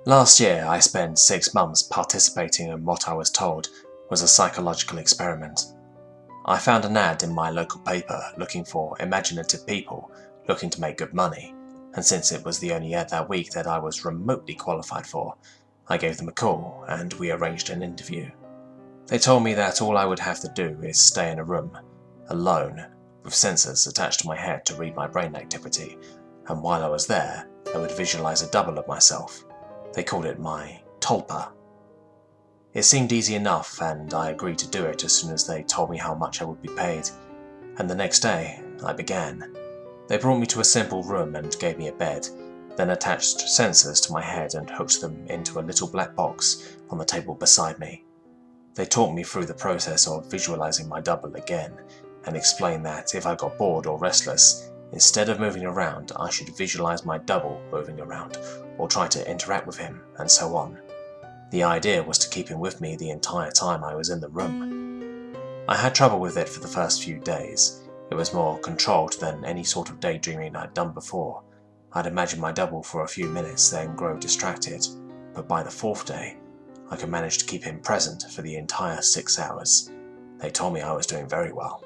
Last year, I spent 6 months participating in what I was told was a psychological experiment. I found an ad in my local paper looking for imaginative people looking to make good money, and since it was the only ad that week that I was remotely qualified for, I gave them a call and we arranged an interview. They told me that all I would have to do is stay in a room, alone, with sensors attached to my head to read my brain activity, and while I was there, I would visualize a double of myself. They called it my Tulpa. It seemed easy enough, and I agreed to do it as soon as they told me how much I would be paid. And the next day, I began. They brought me to a simple room and gave me a bed, then attached sensors to my head and hooked them into a little black box on the table beside me. They talked me through the process of visualizing my double again, and explained that if I got bored or restless, instead of moving around, I should visualize my double moving around, or try to interact with him, and so on. The idea was to keep him with me the entire time I was in the room. I had trouble with it for the first few days. It was more controlled than any sort of daydreaming I'd done before. I'd imagine my double for a few minutes, then grow distracted, but by the 4th day, I could manage to keep him present for the entire 6 hours. They told me I was doing very well.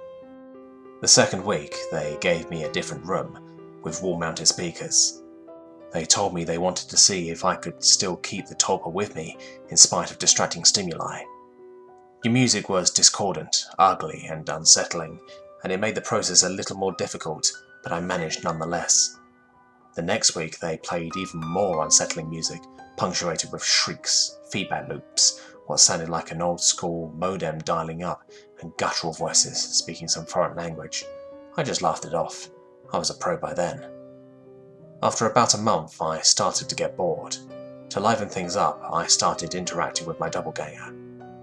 The second week, they gave me a different room, with wall-mounted speakers. They told me they wanted to see if I could still keep the Tulpa with me in spite of distracting stimuli. Your music was discordant, ugly, and unsettling, and it made the process a little more difficult, but I managed nonetheless. The next week they played even more unsettling music, punctuated with shrieks, feedback loops, what sounded like an old-school modem dialing up, and guttural voices speaking some foreign language. I just laughed it off. I was a pro by then. After about a month, I started to get bored. To liven things up, I started interacting with my doppelganger.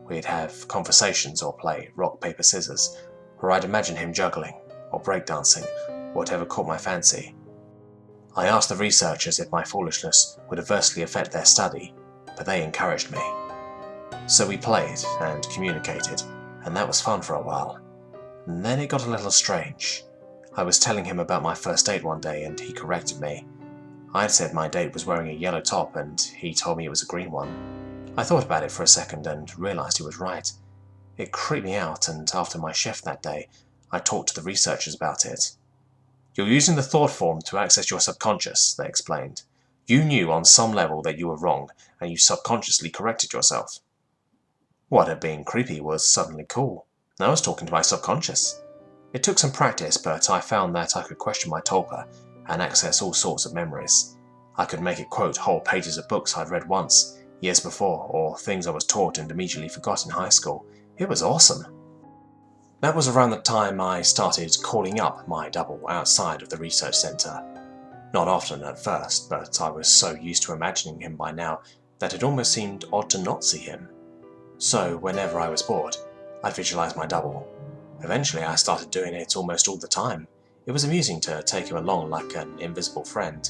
We'd have conversations or play rock, paper, scissors, or I'd imagine him juggling, or breakdancing, or whatever caught my fancy. I asked the researchers if my foolishness would adversely affect their study, but they encouraged me. So we played and communicated, and that was fun for a while. And then it got a little strange. I was telling him about my first date one day and he corrected me. I'd said my date was wearing a yellow top and he told me it was a green one. I thought about it for a second and realized he was right. It creeped me out, and after my shift that day, I talked to the researchers about it. "You're using the thought form to access your subconscious," they explained. "You knew on some level that you were wrong, and you subconsciously corrected yourself." What had been creepy was suddenly cool. I was talking to my subconscious. It took some practice, but I found that I could question my Tulpa and access all sorts of memories. I could make it quote whole pages of books I'd read once, years before, or things I was taught and immediately forgot in high school. It was awesome. That was around the time I started calling up my double outside of the research centre. Not often at first, but I was so used to imagining him by now that it almost seemed odd to not see him. So whenever I was bored, I'd visualise my double. Eventually I started doing it almost all the time. It was amusing to take him along like an invisible friend.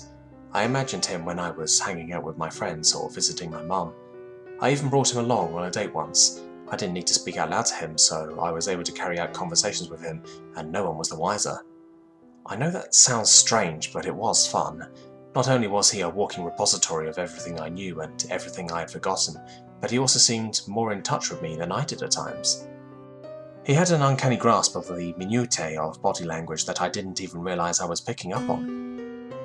I imagined him when I was hanging out with my friends or visiting my mum. I even brought him along on a date once. I didn't need to speak out loud to him, so I was able to carry out conversations with him, and no one was the wiser. I know that sounds strange, but it was fun. Not only was he a walking repository of everything I knew and everything I had forgotten, but he also seemed more in touch with me than I did at times. He had an uncanny grasp of the minutiae of body language that I didn't even realise I was picking up on.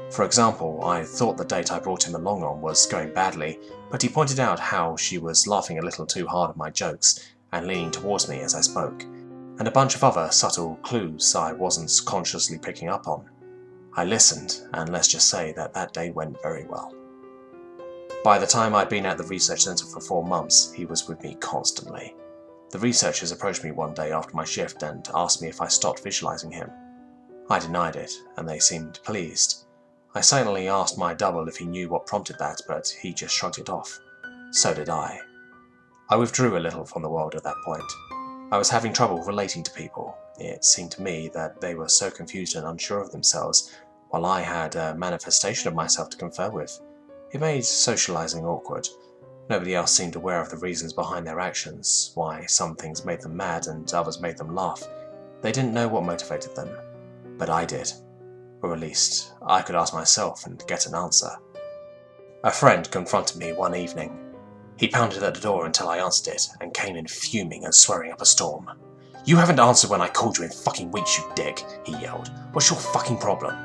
For example, I thought the date I brought him along on was going badly, but he pointed out how she was laughing a little too hard at my jokes and leaning towards me as I spoke, and a bunch of other subtle clues I wasn't consciously picking up on. I listened, and let's just say that that day went very well. By the time I'd been at the research centre for 4 months, he was with me constantly. The researchers approached me one day after my shift and asked me if I stopped visualising him. I denied it, and they seemed pleased. I silently asked my double if he knew what prompted that, but he just shrugged it off. So did I. I withdrew a little from the world at that point. I was having trouble relating to people. It seemed to me that they were so confused and unsure of themselves, while I had a manifestation of myself to confer with. It made socializing awkward. Nobody else seemed aware of the reasons behind their actions, why some things made them mad and others made them laugh. They didn't know what motivated them, but I did. Or at least, I could ask myself and get an answer. A friend confronted me one evening. He pounded at the door until I answered it, and came in fuming and swearing up a storm. "You haven't answered when I called you in fucking weeks, you dick," he yelled. "What's your fucking problem?"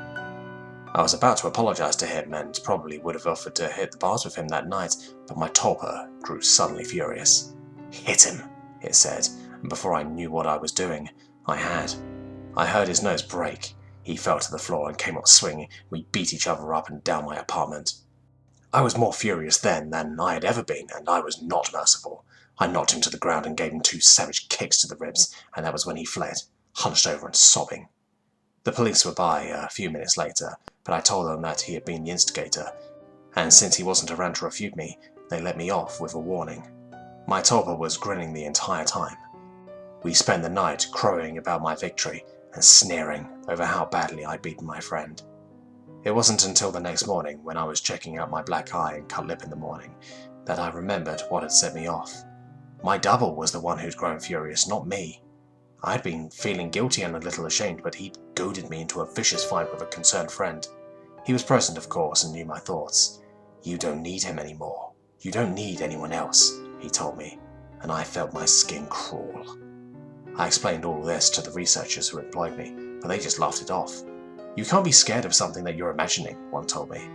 I was about to apologise to him and probably would have offered to hit the bars with him that night, but my Tulpa grew suddenly furious. "Hit him," it said, and before I knew what I was doing, I had. I heard his nose break. He fell to the floor and came up swinging. We beat each other up and down my apartment. I was more furious then than I had ever been, and I was not merciful. I knocked him to the ground and gave him 2 savage kicks to the ribs, and that was when he fled, hunched over and sobbing. The police were by a few minutes later, but I told them that he had been the instigator, and since he wasn't around to refute me, they let me off with a warning. My Tulpa was grinning the entire time. We spent the night crowing about my victory and sneering over how badly I'd beaten my friend. It wasn't until the next morning, when I was checking out my black eye and cut lip in the morning, that I remembered what had set me off. My double was the one who'd grown furious, not me. I'd been feeling guilty and a little ashamed, but he'd goaded me into a vicious fight with a concerned friend. He was present, of course, and knew my thoughts. "You don't need him anymore. You don't need anyone else," he told me, and I felt my skin crawl. I explained all this to the researchers who employed me, but they just laughed it off. "You can't be scared of something that you're imagining," one told me.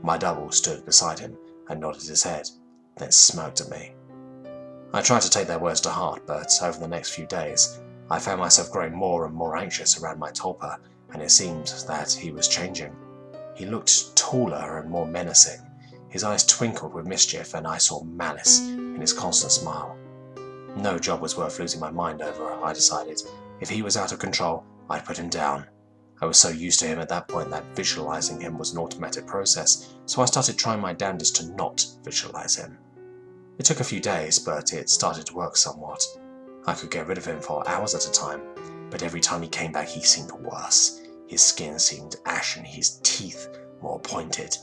My double stood beside him and nodded his head, then smirked at me. I tried to take their words to heart, but over the next few days, I found myself growing more and more anxious around my Tulpa, and it seemed that he was changing. He looked taller and more menacing. His eyes twinkled with mischief, and I saw malice in his constant smile. No job was worth losing my mind over, I decided. If he was out of control, I'd put him down. I was so used to him at that point that visualizing him was an automatic process, so I started trying my damnedest to not visualize him. It took a few days, but it started to work somewhat. I could get rid of him for hours at a time, but every time he came back he seemed worse. His skin seemed ashen, his teeth more pointed.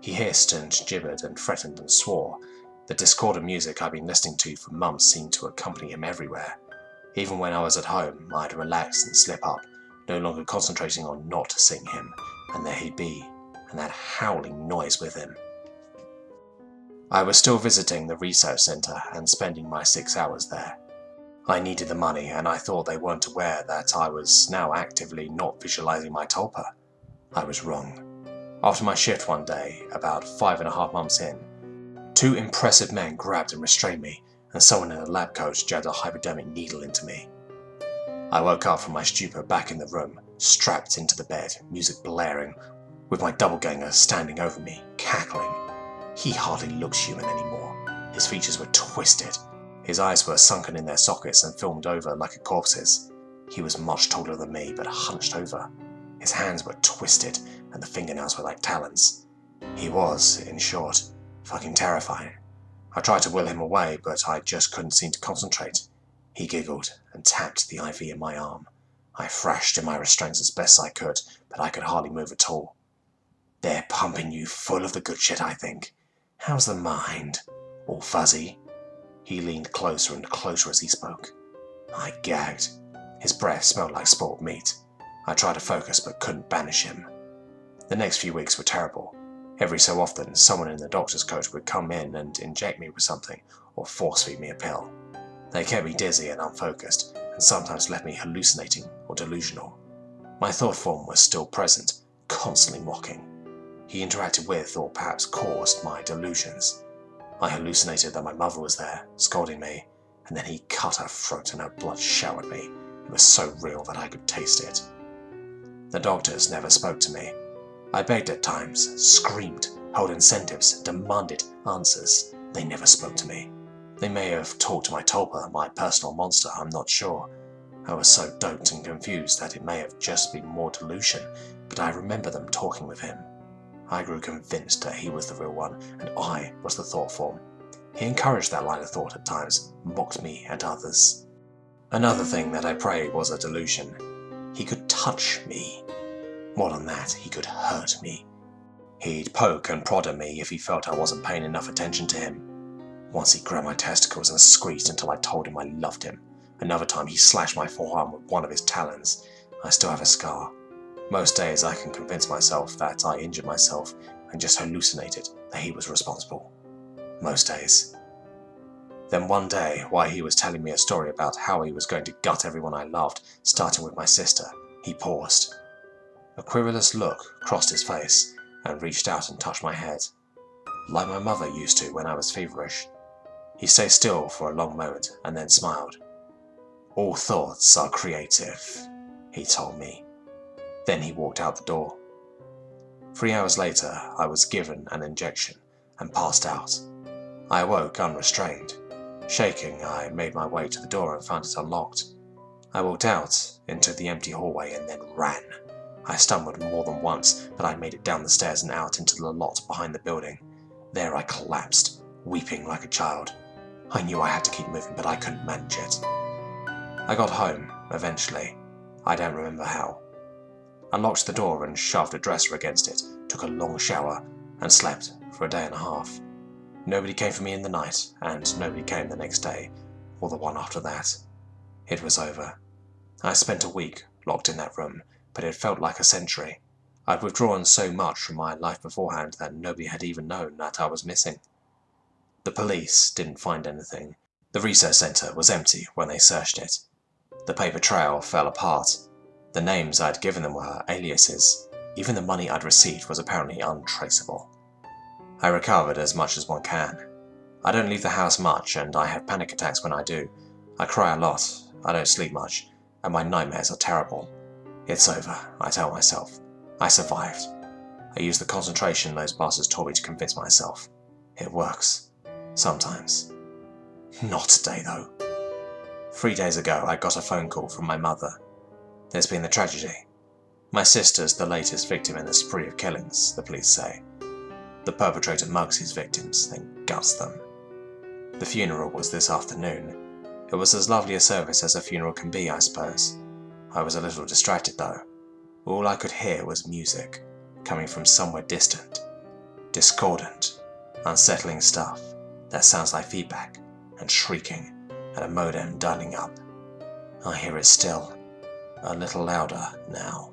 He hissed and gibbered and threatened and swore. The discordant music I'd been listening to for months seemed to accompany him everywhere. Even when I was at home, I'd relax and slip up, no longer concentrating on not seeing him, and there he'd be, and that howling noise with him. I was still visiting the research centre and spending my 6 hours there. I needed the money, and I thought they weren't aware that I was now actively not visualizing my Tulpa. I was wrong. After my shift one day, about 5.5 months in, 2 impressive men grabbed and restrained me, and someone in a lab coat jabbed a hypodermic needle into me. I woke up from my stupor back in the room, strapped into the bed, music blaring, with my doppelganger standing over me, cackling. He hardly looked human anymore. His features were twisted. His eyes were sunken in their sockets and filmed over like a corpse's. He was much taller than me, but hunched over. His hands were twisted, and the fingernails were like talons. He was, in short, fucking terrifying. I tried to will him away, but I just couldn't seem to concentrate. He giggled and tapped the IV in my arm. I thrashed in my restraints as best I could, but I could hardly move at all. "They're pumping you full of the good shit, I think. How's the mind? All fuzzy?" He leaned closer and closer as he spoke. I gagged. His breath smelled like spoiled meat. I tried to focus but couldn't banish him. The next few weeks were terrible. Every so often, someone in the doctor's coat would come in and inject me with something, or force-feed me a pill. They kept me dizzy and unfocused, and sometimes left me hallucinating or delusional. My thought form was still present, constantly mocking. He interacted with, or perhaps caused, my delusions. I hallucinated that my mother was there, scolding me, and then he cut her throat and her blood showered me. It was so real that I could taste it. The doctors never spoke to me. I begged at times, screamed, held incentives, demanded answers. They never spoke to me. They may have talked to my Tulpa, my personal monster, I'm not sure. I was so doped and confused that it may have just been more delusion, but I remember them talking with him. I grew convinced that he was the real one, and I was the thought form. He encouraged that line of thought at times, mocked me at others. Another thing that I prayed was a delusion. He could touch me. More than that, he could hurt me. He'd poke and prod at me if he felt I wasn't paying enough attention to him. Once he grabbed my testicles and squeezed until I told him I loved him. Another time he slashed my forearm with one of his talons. I still have a scar. Most days I can convince myself that I injured myself and just hallucinated that he was responsible. Most days. Then one day, while he was telling me a story about how he was going to gut everyone I loved, starting with my sister, he paused. A querulous look crossed his face and reached out and touched my head, like my mother used to when I was feverish. He stayed still for a long moment and then smiled. "All thoughts are creative," he told me. Then he walked out the door. 3 hours later, I was given an injection and passed out. I awoke unrestrained. Shaking, I made my way to the door and found it unlocked. I walked out into the empty hallway and then ran. I stumbled more than once, but I made it down the stairs and out into the lot behind the building. There I collapsed, weeping like a child. I knew I had to keep moving, but I couldn't manage it. I got home, eventually. I don't remember how. Unlocked the door and shoved a dresser against it, took a long shower, and slept for a day and a half. Nobody came for me in the night, and nobody came the next day, or the one after that. It was over. I spent a week locked in that room, but it felt like a century. I'd withdrawn so much from my life beforehand that nobody had even known that I was missing. The police didn't find anything. The research center was empty when they searched it. The paper trail fell apart. The names I'd given them were aliases. Even the money I'd received was apparently untraceable. I recovered as much as one can. I don't leave the house much, and I have panic attacks when I do. I cry a lot, I don't sleep much, and my nightmares are terrible. It's over, I tell myself. I survived. I use the concentration those bastards taught me to convince myself. It works. Sometimes. Not today, though. 3 days ago, I got a phone call from my mother. There's been a tragedy. My sister's the latest victim in a spree of killings, the police say. The perpetrator mugs his victims, then guts them. The funeral was this afternoon. It was as lovely a service as a funeral can be, I suppose. I was a little distracted, though. All I could hear was music, coming from somewhere distant. Discordant, unsettling stuff that sounds like feedback and shrieking and a modem dialing up. I hear it still, a little louder now.